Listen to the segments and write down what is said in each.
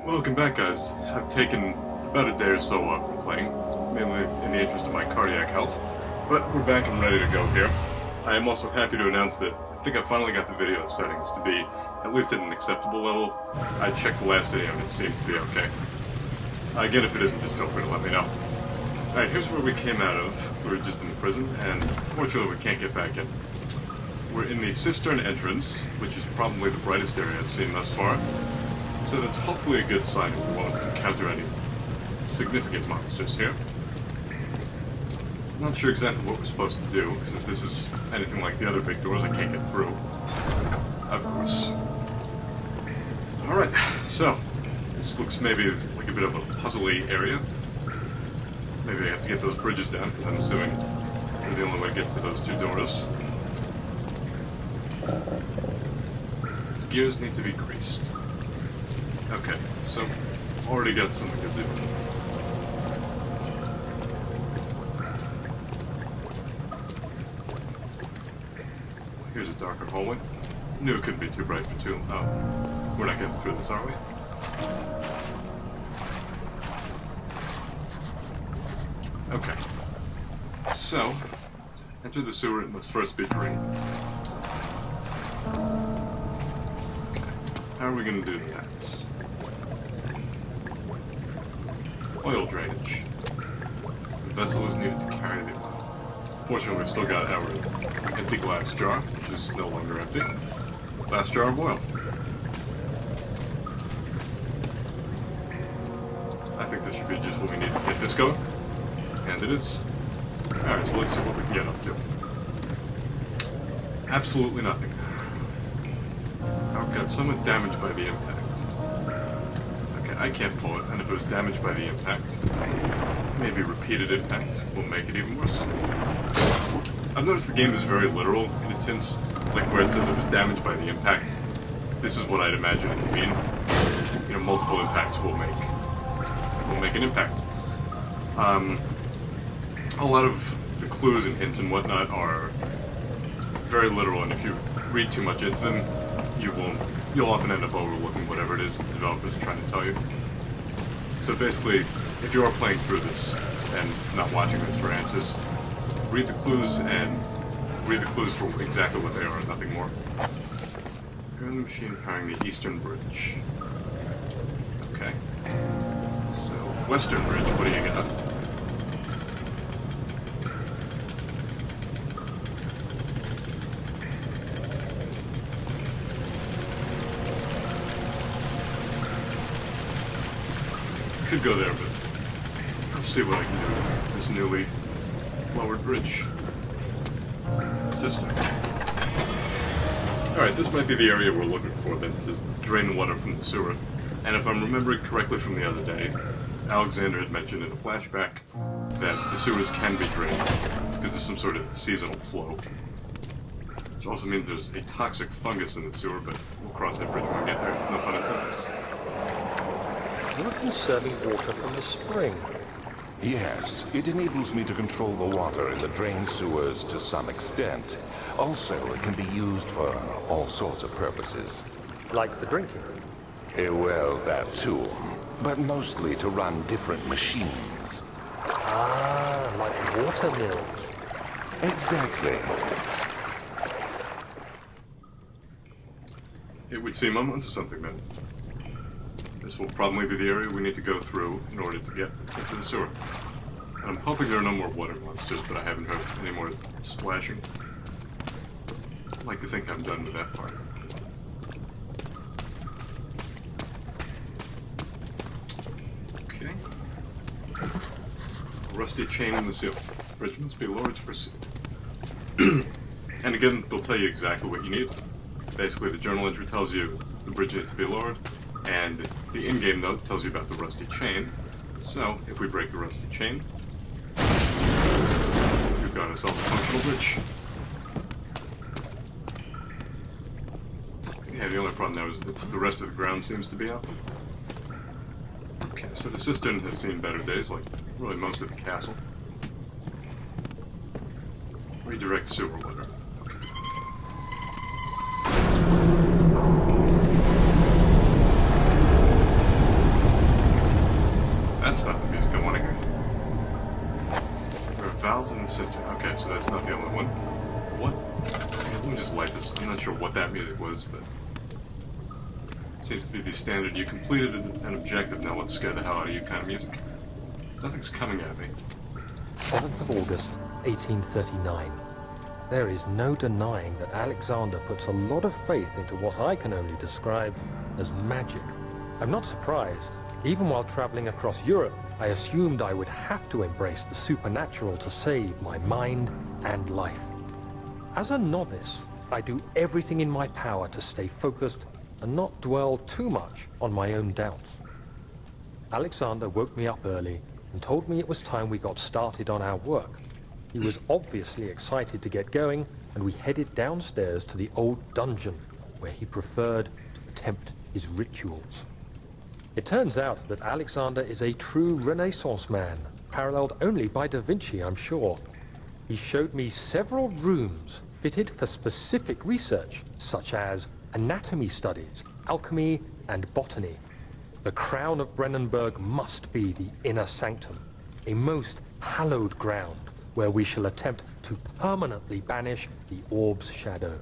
Welcome back, guys. I've taken about a day or so off from playing, mainly in the interest of my cardiac health, but we're back and ready to go here. I am also happy to announce that I think I finally got the video settings to be at least at an acceptable level. I checked the last video and it seemed to be okay. Again, if it isn't, just feel free to let me know. Alright, here's where we came out of. We were just in the prison, and fortunately we can't get back in. We're in the Cistern Entrance, which is probably the brightest area I've seen thus far. So that's hopefully a good sign that we won't encounter any significant monsters here. Not sure exactly what we're supposed to do, because if this is anything like the other big doors, I can't get through. Of course. Alright, so this looks maybe like a bit of a puzzly area. Maybe I have to get those bridges down, because I'm assuming they're the only way to get to those two doors. These gears need to be greased. Okay, so already got something to do. Here's a darker hallway. Knew it couldn't be too bright for too. Oh, we're not getting through this, are we? Okay. So, enter the sewer and must first be drained. How are we going to do that? Oil drainage. The vessel is needed to carry the oil. Fortunately, we've still got our empty glass jar, which is no longer empty. Glass jar of oil. I think this should be just what we need to get this going. And it is. Alright, so let's see what we can get up to. Absolutely nothing. I've got somewhat damaged by the impact. I can't pull it, and if it was damaged by the impact, maybe repeated impact will make it even worse. I've noticed the game is very literal in its hints, like where it says it was damaged by the impact. This is what I'd imagine it to mean. You know, multiple impacts will make an impact. A lot of the clues and hints and whatnot are very literal, and if you read too much into them, you'll often end up overlooking whatever it is the developers are trying to tell you. So basically, if you are playing through this and not watching this for answers, read the clues for exactly what they are, nothing more. Here in the machine powering the Eastern Bridge. Okay. So, Western Bridge, what do you got? Could go there, but let's see what I can do with this newly lowered bridge. System. Alright, this might be the area we're looking for then, to drain the water from the sewer. And if I'm remembering correctly from the other day, Alexander had mentioned in a flashback that the sewers can be drained because there's some sort of seasonal flow. Which also means there's a toxic fungus in the sewer, but we'll cross that bridge when we get there, no pun intended. You're conserving water from the spring. Yes, it enables me to control the water in the drained sewers to some extent. Also, it can be used for all sorts of purposes. Like for drinking? Well, that too. But mostly to run different machines. Ah, like water mills. Exactly. It would seem I'm onto something then. This will probably be the area we need to go through in order to get to the sewer. And I'm hoping there are no more water monsters, but I haven't heard any more splashing. I'd like to think I'm done with that part. Okay. A rusty chain in the seal. Bridge must be lowered to proceed. And again, they'll tell you exactly what you need. Basically, the journal entry tells you the bridge needs to be lowered, and the in-game note tells you about the rusty chain. So, if we break the rusty chain, we've got ourselves a functional bridge. Yeah, the only problem now is that the rest of the ground seems to be up. Okay, so the cistern has seen better days, like really most of the castle. Redirect sewer water. music was, but seems to be the standard. You completed an objective, now let's scare the hell out of you kind of music. Nothing's coming at me. 7th of August, 1839. There is no denying that Alexander puts a lot of faith into what I can only describe as magic. I'm not surprised. Even while traveling across Europe, I assumed I would have to embrace the supernatural to save my mind and life. As a novice, I do everything in my power to stay focused and not dwell too much on my own doubts. Alexander woke me up early and told me it was time we got started on our work. He was obviously excited to get going, and we headed downstairs to the old dungeon, where he preferred to attempt his rituals. It turns out that Alexander is a true Renaissance man, paralleled only by Da Vinci, I'm sure. He showed me several rooms fitted for specific research, such as anatomy studies, alchemy, and botany. The crown of Brennenburg must be the inner sanctum, a most hallowed ground where we shall attempt to permanently banish the orb's shadow.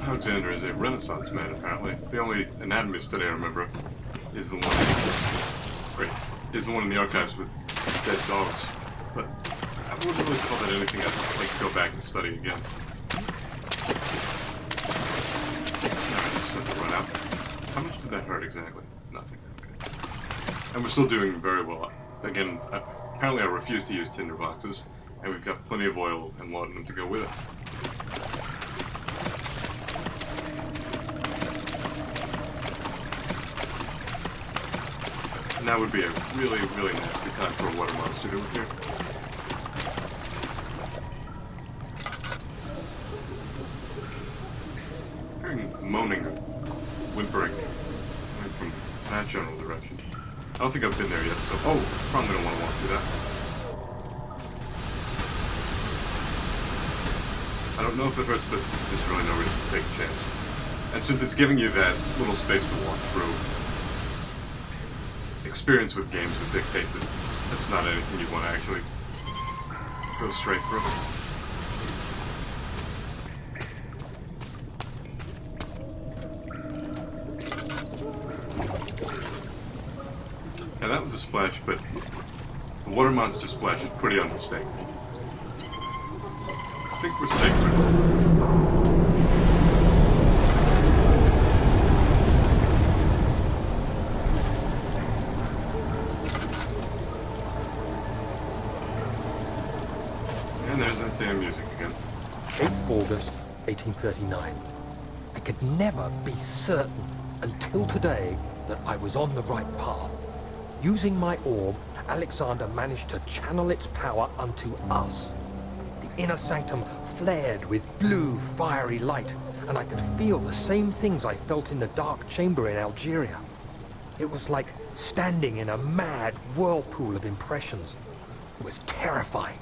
Alexander is a Renaissance man, apparently. The only anatomy study I remember is the one in the archives with dead dogs. But I wouldn't really call that anything I'd like to go back and study again. Alright, just let it run out. How much did that hurt exactly? Nothing. Okay. And we're still doing very well. Again, apparently I refuse to use tinder boxes, and we've got plenty of oil and laudanum to go with it. Now would be a really, really nasty time for a water monster to appear. Hearing moaning and whimpering coming from that general direction. I don't think I've been there yet, so... Oh, probably don't want to walk through that. I don't know if it hurts, but there's really no reason to take a chance. And since it's giving you that little space to walk through, experience with games would dictate that that's not anything you want to actually go straight through. Now that was a splash, but the water monster splash is pretty unmistakable. I think we're safe for now. And there's that damn music again. 8th August, 1839. I could never be certain until today that I was on the right path. Using my orb, Alexander managed to channel its power unto us. The inner sanctum flared with blue, fiery light, and I could feel the same things I felt in the dark chamber in Algeria. It was like standing in a mad whirlpool of impressions. It was terrifying,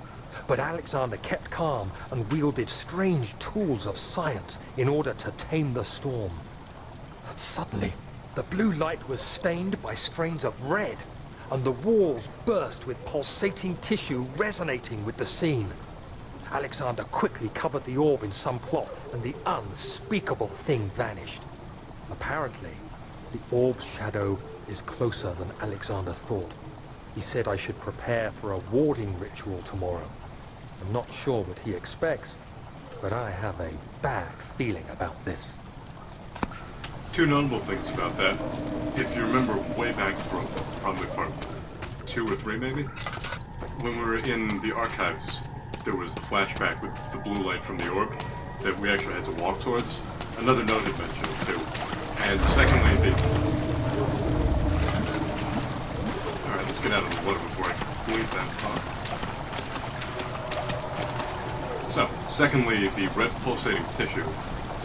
but Alexander kept calm and wielded strange tools of science in order to tame the storm. Suddenly, the blue light was stained by strains of red, and the walls burst with pulsating tissue resonating with the scene. Alexander quickly covered the orb in some cloth, and the unspeakable thing vanished. Apparently, the orb's shadow is closer than Alexander thought. He said I should prepare for a warding ritual tomorrow. I'm not sure what he expects, but I have a bad feeling about this. Two notable things about that. If you remember way back from probably part 2 or 3 maybe, when we were in the archives, there was the flashback with the blue light from the orb that we actually had to walk towards. Another note had mentioned it too. And secondly, Alright, let's get out of the water before I bleed that thought. So, secondly, the red pulsating tissue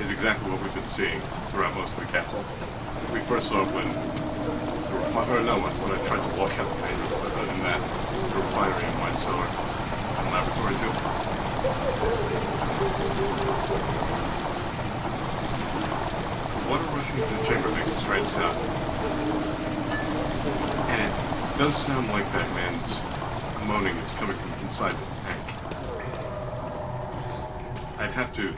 is exactly what we've been seeing throughout most of the castle. We first saw it when the when I tried to walk out the main door, but other than that, the refinery and wine cellar and laboratory too. The water rushing into the chamber makes a strange sound. And it does sound like that man's moaning is coming from inside the tank. I'd have to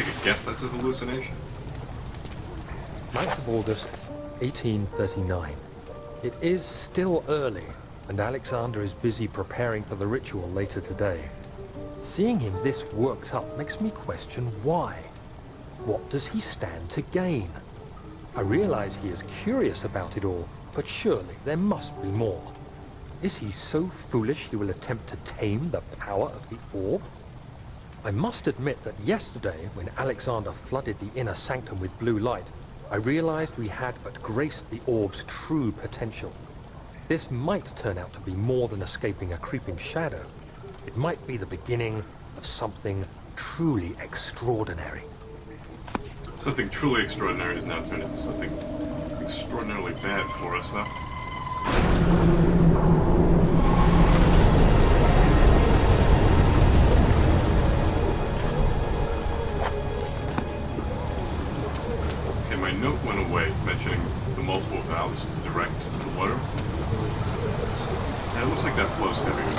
take a guess that's a hallucination? 9th of August, 1839. It is still early, and Alexander is busy preparing for the ritual later today. Seeing him this worked up makes me question why. What does he stand to gain? I realize he is curious about it all, but surely there must be more. Is he so foolish he will attempt to tame the power of the orb? I must admit that yesterday, when Alexander flooded the inner sanctum with blue light, I realized we had but graced the orb's true potential. This might turn out to be more than escaping a creeping shadow. It might be the beginning of something truly extraordinary. Something truly extraordinary has now turned into something extraordinarily bad for us, though. Okay, my note went away mentioning the multiple valves to direct the water. And it looks like that flow's heavier too.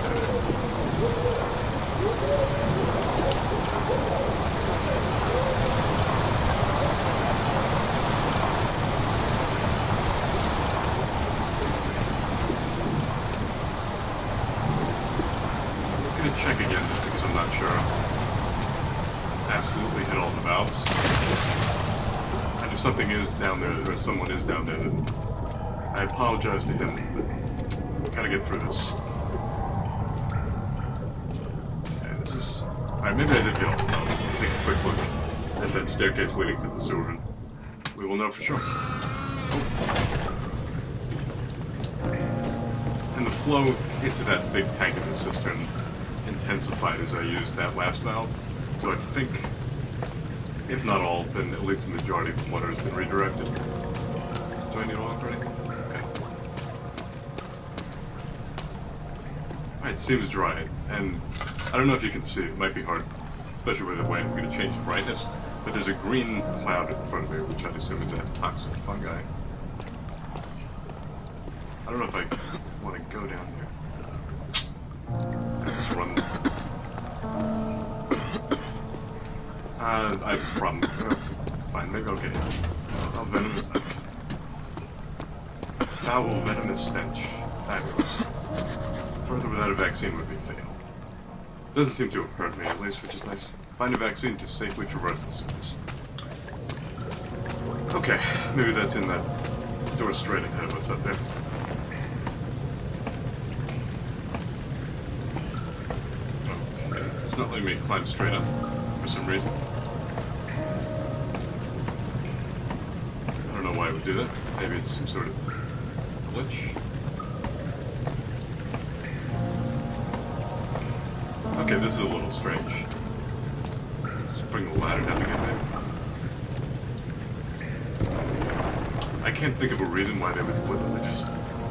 Check again just because I'm not sure I absolutely hit all the valves. And if something is down there, or someone is down there, then I apologize to him, but gotta get through this. Okay, this is... Alright, maybe I did hit all the valves. I'll take a quick look at that staircase leading to the sewer, and we will know for sure. Oh. And the flow into that big tank in the cistern intensified as I used that last valve, so I think, if not all, then at least the majority of the water has been redirected. Do I need oil for anything? Okay. Alright, it seems dry, and I don't know if you can see, it might be hard, especially with the way I'm going to change the brightness, but there's a green cloud in front of me, which I'd assume is that toxic fungi. I don't know if I want to go down there. Just run. I have a problem. Fine, maybe I'll get it. Oh, venomous. Foul, venomous stench. Fabulous. Further without a vaccine would be fatal. Doesn't seem to have hurt me, at least, which is nice. Find a vaccine to safely traverse the sewers. Okay, maybe that's in that door straight ahead of us up there. It's not letting me climb straight up for some reason. I don't know why it would do that. Maybe it's some sort of glitch. Okay, this is a little strange. Let's bring the ladder down again, maybe. I can't think of a reason why they would deliberately just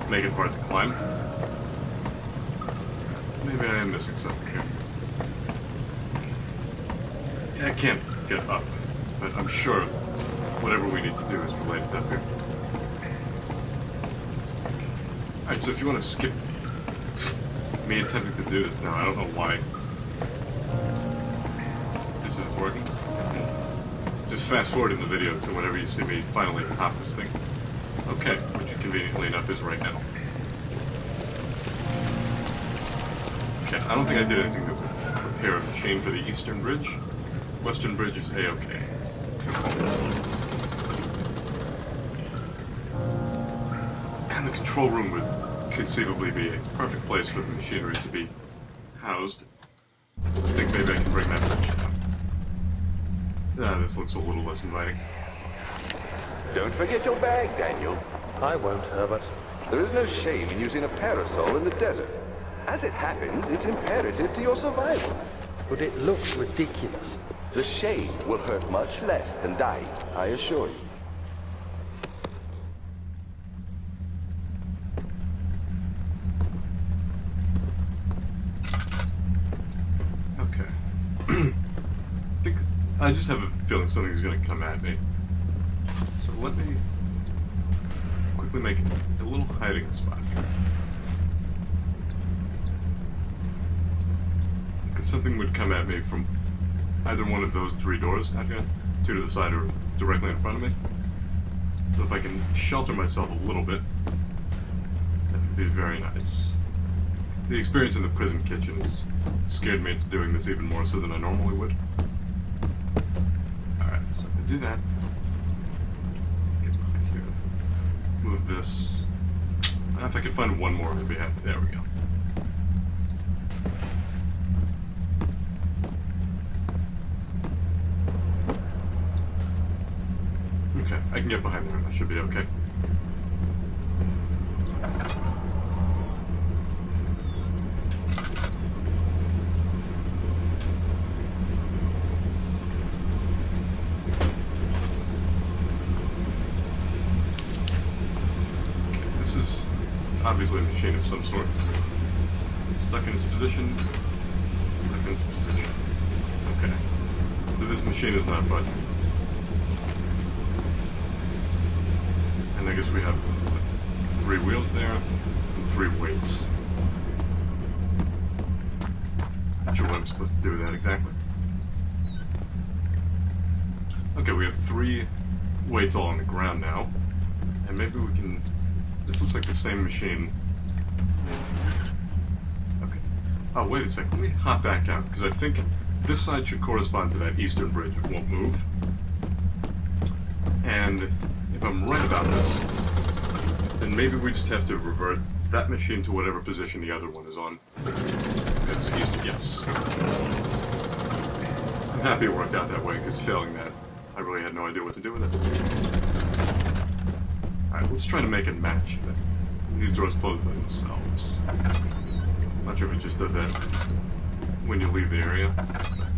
make it hard to climb. Maybe I am missing something here. Yeah, I can't get up, but I'm sure whatever we need to do is related up here. Alright, so if you want to skip me attempting to do this now, I don't know why this isn't working. Just fast forward in the video to whenever you see me finally top this thing. Okay, which conveniently enough is right now. Okay, I don't think I did anything to prepare a machine for the Eastern Bridge. Western Bridge is A-okay. And the control room would conceivably be a perfect place for the machinery to be housed. I think maybe I can bring that bridge down. Ah, this looks a little less inviting. Don't forget your bag, Daniel. I won't, Herbert. There is no shame in using a parasol in the desert. As it happens, it's imperative to your survival. But it looks ridiculous. The shade will hurt much less than dying, I assure you. Okay. I just have a feeling something's gonna come at me. So let me quickly make a little hiding spot here. Because something would come at me from either one of those three doors out here, two to the side or directly in front of me. So if I can shelter myself a little bit, that would be very nice. The experience in the prison kitchen has scared me into doing this even more so than I normally would. Alright, so I do that. Get behind here. Move this. If I could find one more, I'd be happy. There we go. Okay, I can get behind there. I should be okay. Obviously a machine of some sort. Stuck in its position. Stuck in its position. Okay. So this machine is not budging. And I guess we have 3 wheels there and 3 weights. Not sure what I'm supposed to do with that exactly. Okay, we have 3 weights all on the ground now. And maybe we can... This looks like the same machine. Okay. Oh, wait a second. Let me hop back out, because I think this side should correspond to that eastern bridge. It won't move. And if I'm right about this, then maybe we just have to revert that machine to whatever position the other one is on. It's east, yes. I'm happy it worked out that way, because failing that, I really had no idea what to do with it. Alright, let's try to make it match. These doors close by themselves. Not sure if it just does that when you leave the area.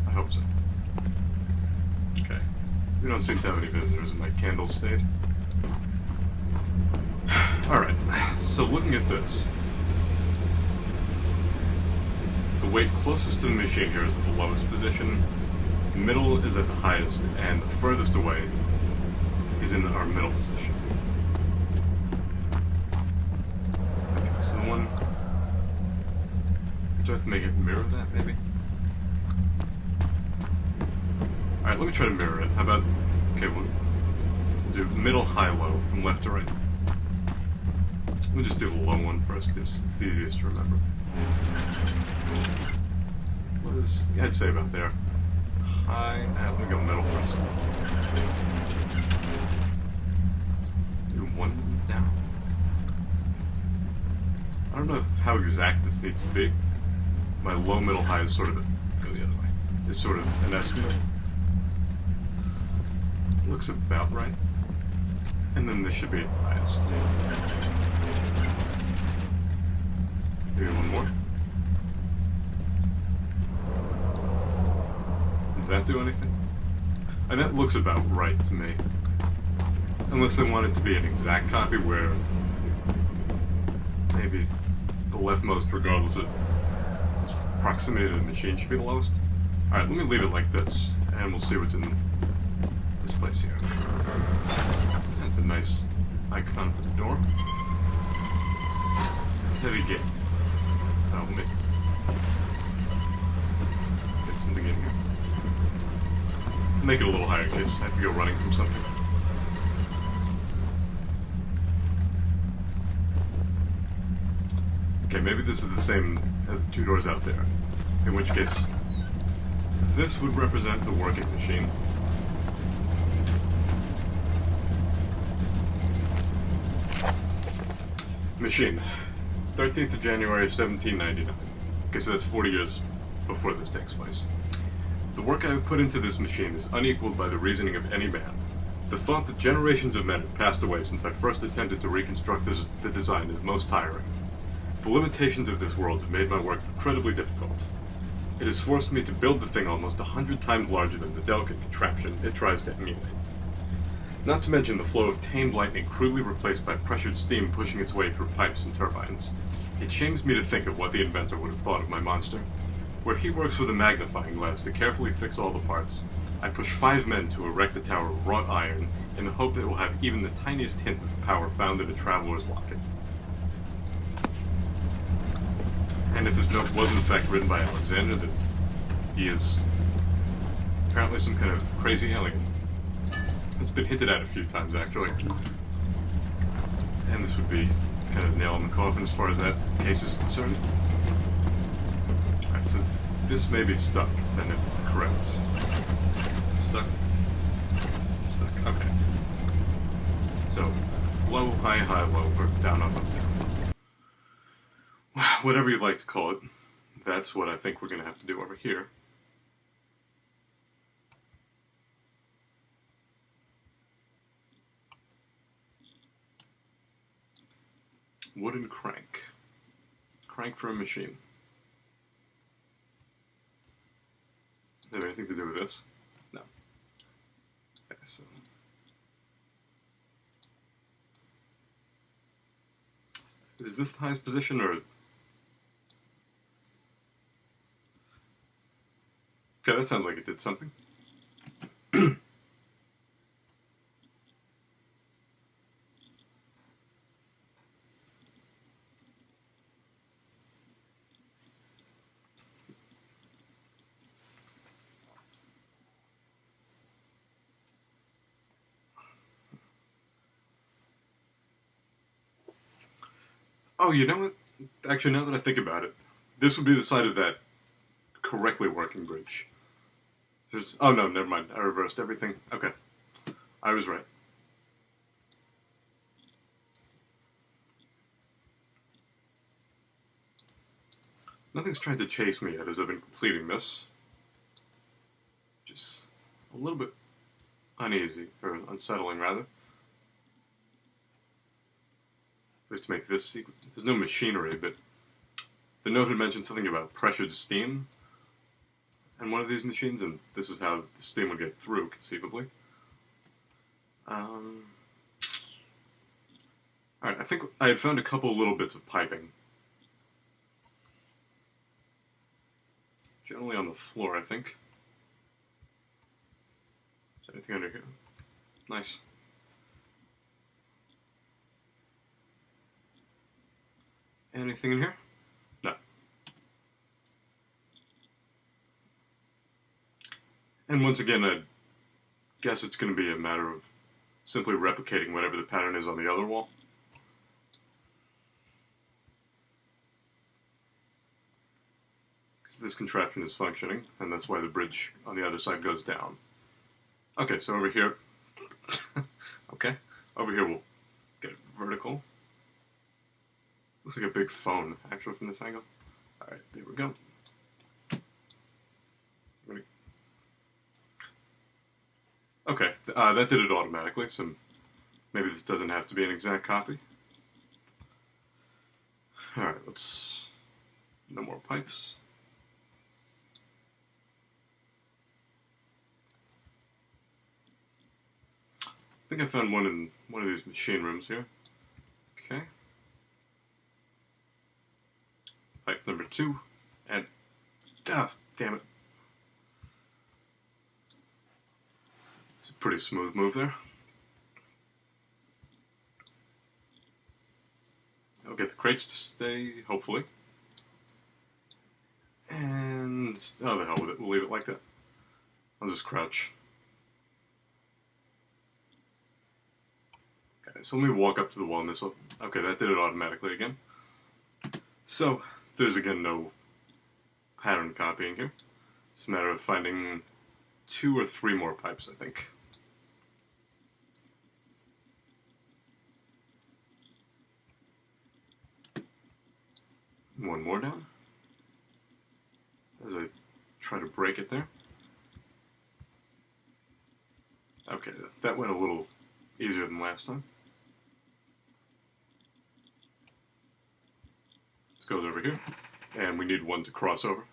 I hope so. Okay. We don't seem to have any visitors in my candle state. Alright, so looking at this. The weight closest to the machine here is at the lowest position. The middle is at the highest, and the furthest away is in our middle position. One. Do I have to make it mirror that, maybe? Alright, let me try to mirror it. How about... Okay, we'll do middle, high, low, from left to right. Let me just do the low one first, because it's the easiest to remember. What is... I'd say about there. High... let me go middle first. Do one down. I don't know how exact this needs to be. My low, middle, high is sort of go the other way. Is sort of an estimate. Looks about right. And then this should be at the highest. Maybe one more. Does that do anything? And that looks about right to me. Unless they want it to be an exact copy where maybe the leftmost, regardless of its proximity to the machine, should be the lowest. Alright, let me leave it like this, and we'll see what's in this place here. That's a nice icon for the door. Heavy gate. Oh, let me get something in here. Make it a little higher in case I have to go running from something. Okay, maybe this is the same as the 2 doors out there. In which case, this would represent the working machine. Machine. 13th of January, 1799. Okay, so that's 40 years before this takes place. The work I have put into this machine is unequaled by the reasoning of any man. The thought that generations of men have passed away since I first attempted to reconstruct the design is most tiring. The limitations of this world have made my work incredibly difficult. It has forced me to build the thing almost 100 times larger than the delicate contraption it tries to emulate. Not to mention the flow of tamed lightning crudely replaced by pressured steam pushing its way through pipes and turbines. It shames me to think of what the inventor would have thought of my monster. Where he works with a magnifying glass to carefully fix all the parts, I push 5 men to erect a tower of wrought iron in the hope that it will have even the tiniest hint of the power found in a traveler's locket. And if this note was in fact written by Alexander, then he is apparently some kind of crazy alien. It's been hinted at a few times, actually. And this would be kind of nail in the coffin as far as that case is concerned. Alright, so this may be stuck, then if it's correct. Stuck. Stuck, okay. So, low, high, high, low, or down, up, up, down. Whatever you'd like to call it, that's what I think we're going to have to do over here. Wooden crank. Crank for a machine. Does it have anything to do with this? No. Okay, so... Is this the highest position, or... Okay, that sounds like it did something. Oh, you know what? Actually, now that I think about it, this would be the side of that correctly working bridge. Oh no, never mind. I reversed everything. Okay. I was right. Nothing's trying to chase me yet as I've been completing this. Just a little bit uneasy, or unsettling rather. We have to make this sequence. There's no machinery, but the note had mentioned something about pressured steam in one of these machines, and this is how the steam would get through, conceivably. Alright, I think I had found a couple little bits of piping. Generally on the floor, I think. Is there anything under here? Nice. Anything in here? No. And once again, I guess it's going to be a matter of simply replicating whatever the pattern is on the other wall. Because this contraption is functioning, and that's why the bridge on the other side goes down. Okay, so over here... okay, over here we'll get it vertical. Looks like a big phone, actually, from this angle. Alright, there we go. Okay, that did it automatically, so maybe this doesn't have to be an exact copy. Alright, let's... no more pipes. I think I found one in one of these machine rooms here. Okay. Pipe number 2, and... ah, damn it. It's a pretty smooth move there. I'll get the crates to stay, hopefully. And... oh, the hell with it, we'll leave it like that. I'll just crouch. Okay, so let me walk up to the wall and this will... okay, that did it automatically again. So... there's again no pattern copying here. It's a matter of finding 2 or 3 more pipes, I think. One more down. As I try to break it there. Okay, that went a little easier than last time. Goes over here, and we need one to cross over.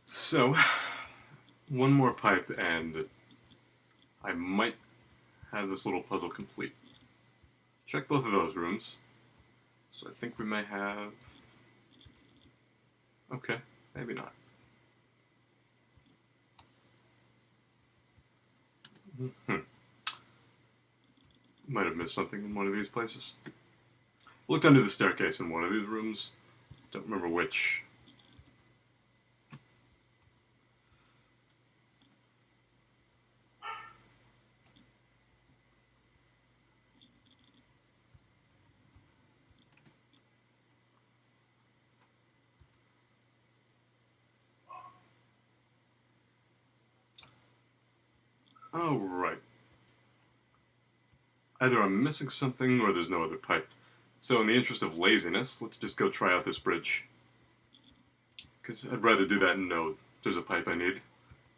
So, one more pipe, and I might have this little puzzle complete. Check both of those rooms. So I think we may have... okay, maybe not. Might have missed something in one of these places. Looked under the staircase in one of these rooms. Don't remember which. Oh, right. Either I'm missing something or there's no other pipe. So in the interest of laziness, let's just go try out this bridge. Because I'd rather do that and know there's a pipe I need,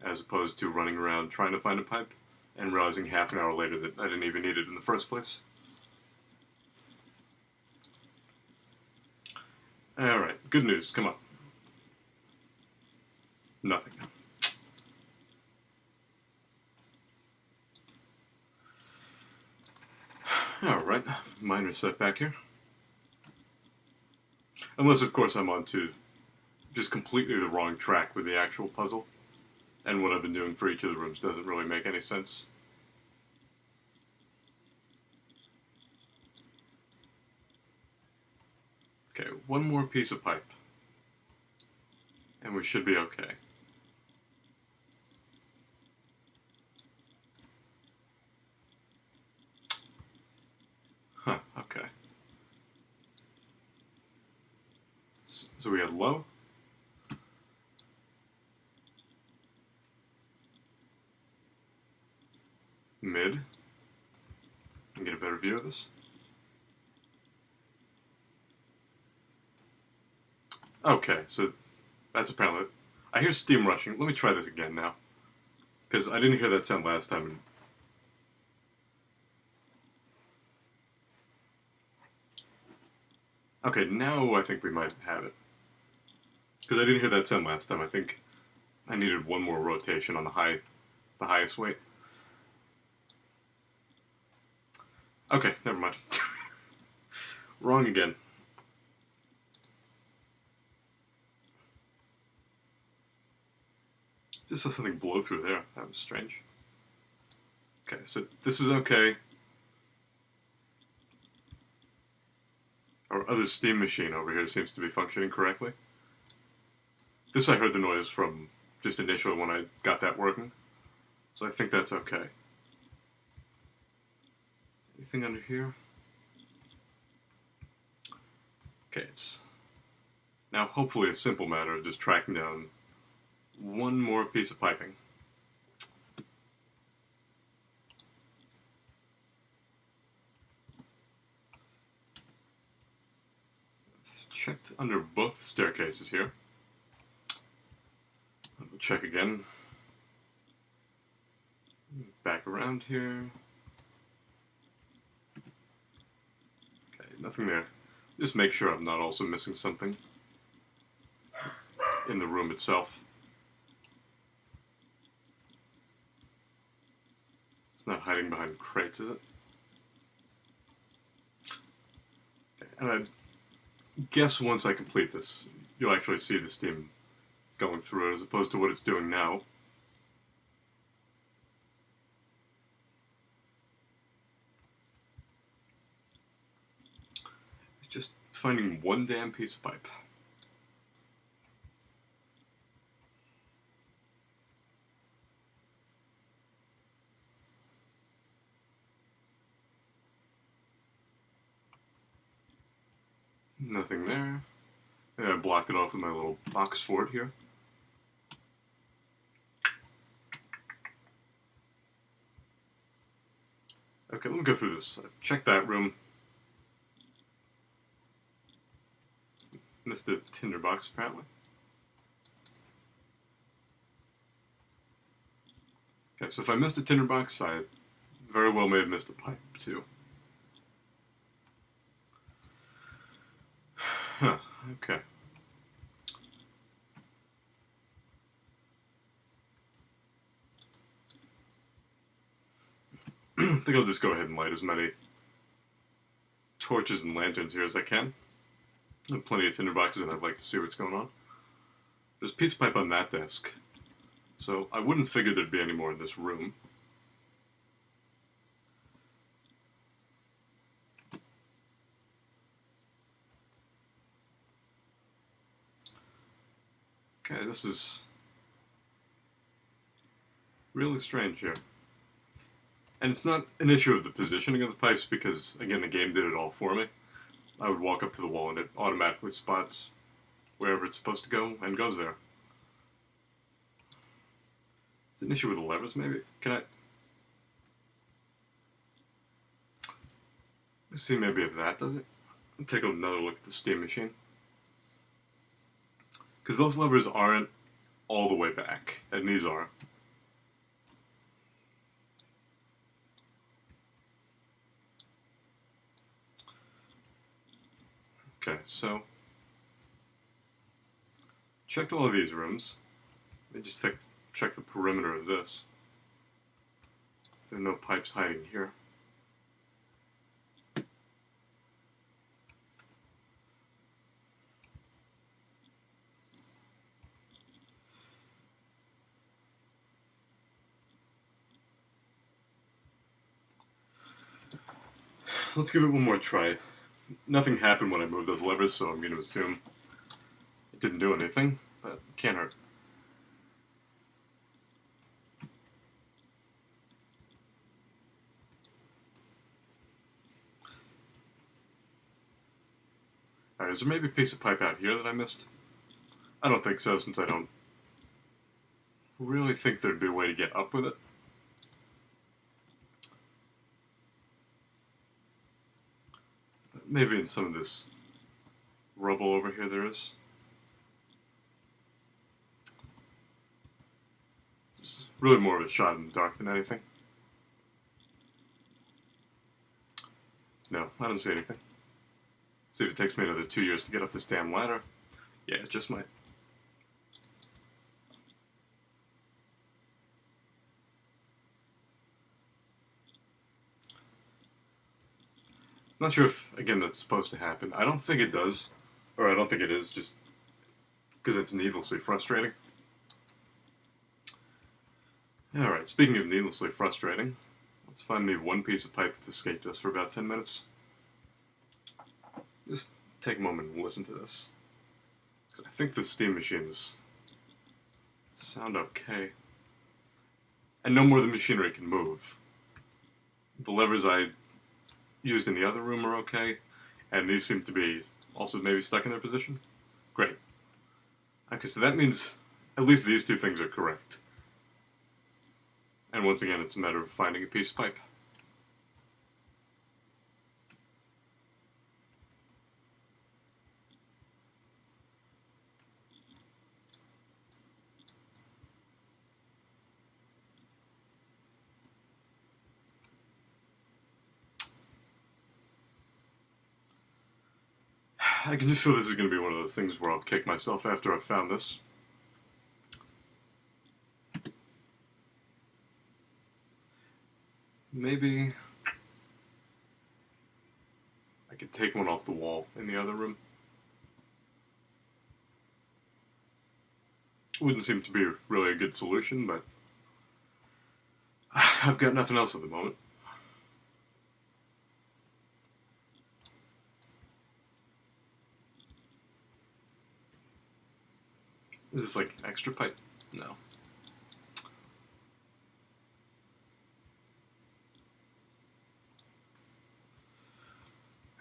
as opposed to running around trying to find a pipe and realizing half an hour later that I didn't even need it in the first place. Alright, good news, come on. Nothing. Alright, minor setback here. Unless, of course, I'm onto just completely the wrong track with the actual puzzle, and what I've been doing for each of the rooms doesn't really make any sense. Okay, one more piece of pipe, and we should be okay. Huh, okay. So we had low. Mid. And get a better view of this. Okay, so that's apparently... I hear steam rushing. Let me try this again now. Because I didn't hear that sound last time. Okay, now I think we might have it. Because I didn't hear that sound last time. I think I needed one more rotation on the highest weight. Okay, never mind. Wrong again. Just saw something blow through there. That was strange. Okay, so this is okay. Our other steam machine over here seems to be functioning correctly. This I heard the noise from just initially when I got that working. So I think that's okay. Anything under here? Okay, it's now hopefully a simple matter of just tracking down one more piece of piping. I've checked under both staircases here. I'll check again. Back around here. Okay, nothing there. Just make sure I'm not also missing something in the room itself. It's not hiding behind crates, is it? Okay, and I guess once I complete this, you'll actually see the steam going through it as opposed to what it's doing now. It's just finding one damn piece of pipe. Nothing there. And I blocked it off with my little box fort here. Okay, let me go through this. Check that room. Missed a tinderbox, apparently. Okay, so if I missed a tinderbox, I very well may have missed a pipe, too. Huh, okay. I think I'll just go ahead and light as many torches and lanterns here as I can. I have plenty of tinderboxes and I'd like to see what's going on. There's a piece of pipe on that desk, so I wouldn't figure there'd be any more in this room. Okay, this is really strange here. And it's not an issue of the positioning of the pipes because, again, the game did it all for me. I would walk up to the wall and it automatically spots wherever it's supposed to go and goes there. It's an issue with the levers, maybe? Can I... Let's see maybe if that does it. Take another look at the steam machine. Because those levers aren't all the way back, and these are. Okay, so checked all of these rooms. Let me just check the perimeter of this. There are no pipes hiding here. Let's give it one more try. Nothing happened when I moved those levers, so I'm going to assume it didn't do anything, but can't hurt. Alright, is there maybe a piece of pipe out here that I missed? I don't think so, since I don't really think there'd be a way to get up with it. But maybe in some of this rubble over here there is. It's really more of a shot in the dark than anything. No, I don't see anything. See if it takes me another 2 years to get up this damn ladder. Yeah, it just might. Not sure if, again, that's supposed to happen. I don't think it does. Or I don't think it is, just because it's needlessly frustrating. Alright, speaking of needlessly frustrating, let's find the one piece of pipe that's escaped us for about 10 minutes. Just take a moment and listen to this. Because I think the steam machines sound okay. And no more of the machinery can move. The levers I used in the other room are okay, and these seem to be also maybe stuck in their position. Great. Okay, so that means at least these two things are correct. And once again, it's a matter of finding a piece of pipe. I can just feel this is going to be one of those things where I'll kick myself after I've found this. Maybe I could take one off the wall in the other room. Wouldn't seem to be really a good solution, but I've got nothing else at the moment. Is this like extra pipe? No.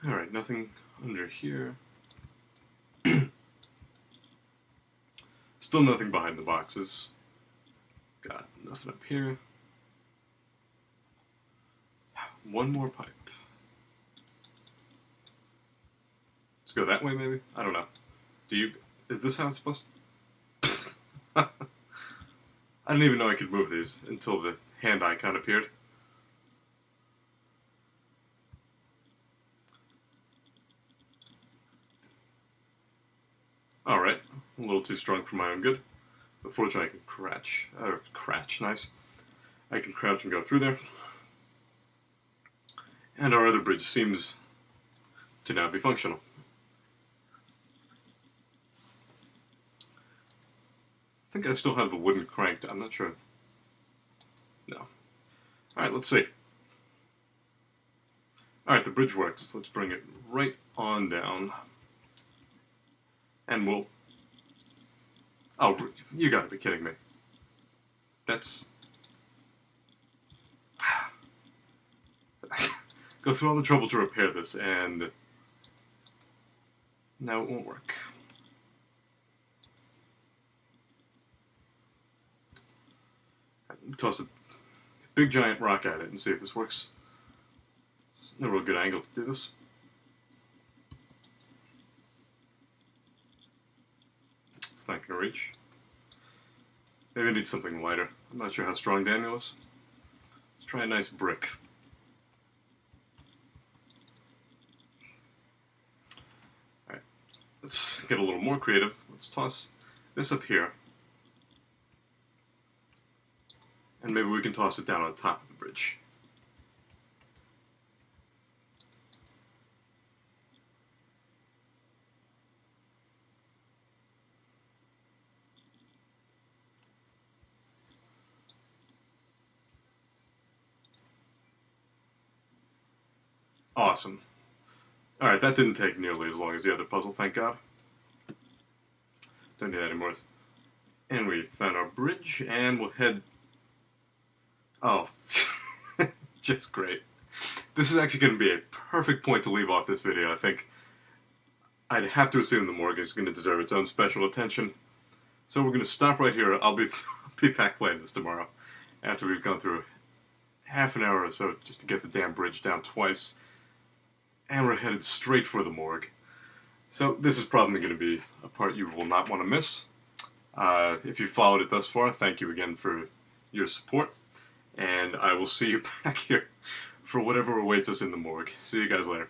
Alright, nothing under here. Still nothing behind the boxes. Got nothing up here. One more pipe. Let's go that way, maybe? I don't know. Is this how it's supposed to? I didn't even know I could move these until the hand icon appeared. Alright, a little too strong for my own good. But fortunately I can crouch, nice. I can crouch and go through there. And our other bridge seems to now be functional. I think I still have the wooden cranked, I'm not sure. No. Alright, let's see. Alright, the bridge works. Let's bring it right on down. And we'll... Oh, you gotta be kidding me. That's... Go through all the trouble to repair this, and... now it won't work. Toss a big giant rock at it and see if this works. a real good angle to do this. It's not going to reach. Maybe I need something lighter. I'm not sure how strong Daniel is. Let's try a nice brick. Alright, let's get a little more creative. Let's toss this up here. And maybe we can toss it down on top of the bridge. Awesome. Alright, that didn't take nearly as long as the other puzzle, thank God. Don't need that anymore. And we found our bridge, and we'll head... Oh, just great. This is actually going to be a perfect point to leave off this video, I think. I'd have to assume the morgue is going to deserve its own special attention. So we're going to stop right here. I'll be back playing this tomorrow, after we've gone through half an hour or so just to get the damn bridge down twice. And we're headed straight for the morgue. So this is probably going to be a part you will not want to miss. If you followed it thus far, thank you again for your support. And I will see you back here for whatever awaits us in the morgue. See you guys later.